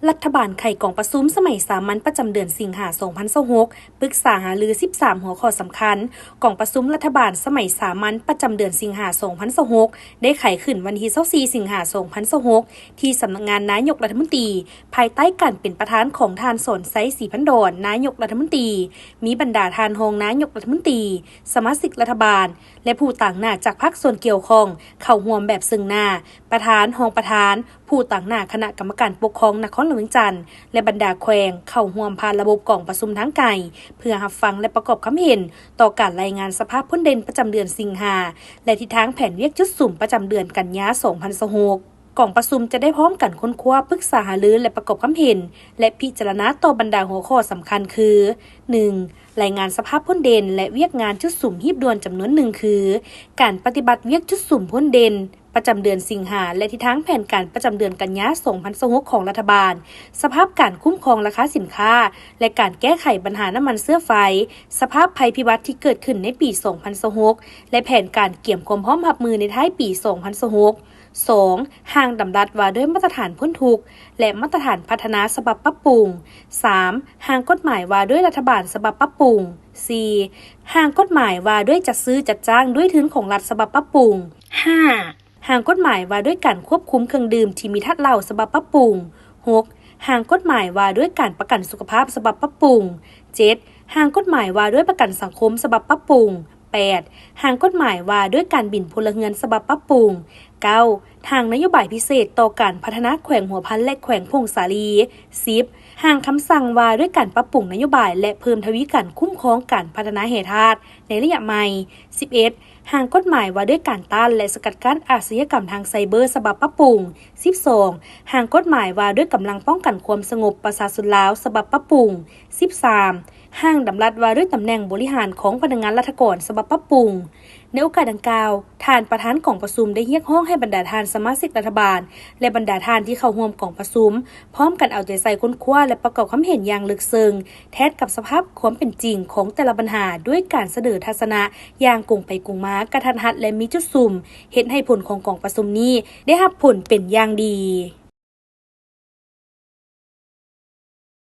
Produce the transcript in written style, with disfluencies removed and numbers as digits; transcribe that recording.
รัฐบาลไข่กล่องประชุมสมัยสามัญประจำเดือนสิงหาคม 2026 ปรึกษาหารือ 13 หัวข้อสำคัญกล่องประชุมรัฐบาลสมัยสามัญประจำเดือนสิงหาคม 2026 ได้ไขขึ้นวันที่ 24 สิงหาคม 2026 ที่สำนักงานนายกรัฐมนตรีภายใต้การเป็นประธานของทานสนไซศรีพันดอนนายกรัฐมนตรีมีบรรดาทานรองนายกรัฐมนตรีสมาชิกรัฐบาลและผู้ต่างหน้าจากพรรคส่วนเกี่ยวข้องเข้าร่วมแบบซึ่งหน้าประธานรองประธานผู้ต่างหน้าคณะกรรมการปกครองนครหลวงจันทร์และบรรดาแขวงเข้าร่วมผ่านระบบกล่องประชุมทางไกลเพื่อรับฟังและประกอบความเห็นต่อการรายงานสภาพพ้นเด่นประจำเดือนสิงหาและทิศทางแผนเวียกจุดสุ่มประจำเดือนกันยายน 2026 กล่องประชุมจะได้พร้อมกันค้นคว้าปรึกษาหารือและประกอบความเห็นและพิจารณาต่อบรรดาหัวข้อสำคัญคือ 1. รายงานสภาพพ้นเด่นและเวียกงานจุดสุ่มฮีบด่วนจำนวนหนึ่งคือการปฏิบัติเวียกจุดสุ่มพ้นเด่นประจำเดือนสิงหาและทิศทางแผนการประจำเดือนกันยายน 2026 ของรัฐบาลสภาพการคุ้มครองราคาสินค้าและการแก้ไขปัญหาน้ำมันเสื้อไฟสภาพภัยพิบัติที่เกิดขึ้นในปี 2026 และแผนการเกี่ยมความพร้อมรับมือในท้ายปี 2026 2. ห่างดำรัดว่าด้วยมาตรฐานพ้นทุกข์และมาตรฐานพัฒนาฉบับปรับปรุง 3. ห่างกฎหมายว่าด้วยรัฐบาลฉบับปรับปรุง 4. ห่างกฎหมายว่าด้วยจัดซื้อจัดจ้างด้วยทุนของรัฐฉบับปรับปรุง 5. ห่างกฎหมายว่าด้วยการควบคุมเครื่องดื่มที่มีทัดเหล้าฉบับปรับปรุง 6. ห่างกฎหมายว่าด้วยการประกันสุขภาพฉบับปรับปรุง 7. ห่างกฎหมายว่าด้วยประกันสังคมฉบับปรับปรุง 8. ห่างกฎหมายว่าด้วยการบินพลเรือนฉบับปรับปรุง 9. ทางนโยบายพิเศษต่อการพัฒนาแขวงหัวพันและแขวงพงสาลี 10. ห่างคำสั่งว่าด้วยการปรับปรุงนโยบายและเพิ่มทวีการคุ้มครองการพัฒนาแห่งชาติในระยะใหม่ 11. ห่างกฎหมายว่าด้วยการต้านและสกัดกั้นอาชญากรรมทางไซเบอร์ฉบับปรับปรุง 12. ห่างกฎหมายว่าด้วยกำลังป้องกันความสงบประชาชนลาวฉบับปรับปรุง 13. ห่างดำรัดว่าด้วยตำแหน่งบริหารของพนักงานราชการฉบับปรับปรุงในโอกาสดังกล่าวท่านประธานกล่องประชุมได้เรียกร้องให้บรรดาท่านสมาชิกรัฐบาลและบรรดาท่านที่เข้าร่วมกล่องประชุมพร้อมกันเอาใจใส่ค้นคว้าและประกอบความเห็นอย่างลึกซึ้งแทนกับสภาพความเป็นจริงของแต่ละปัญหาด้วยการเสนอทัศนะอย่างกงไปกงมากระทันหันและมีจุดสุ่มเห็นให้ผลของกล่องประชุมนี้ได้รับผลเป็นอย่างดี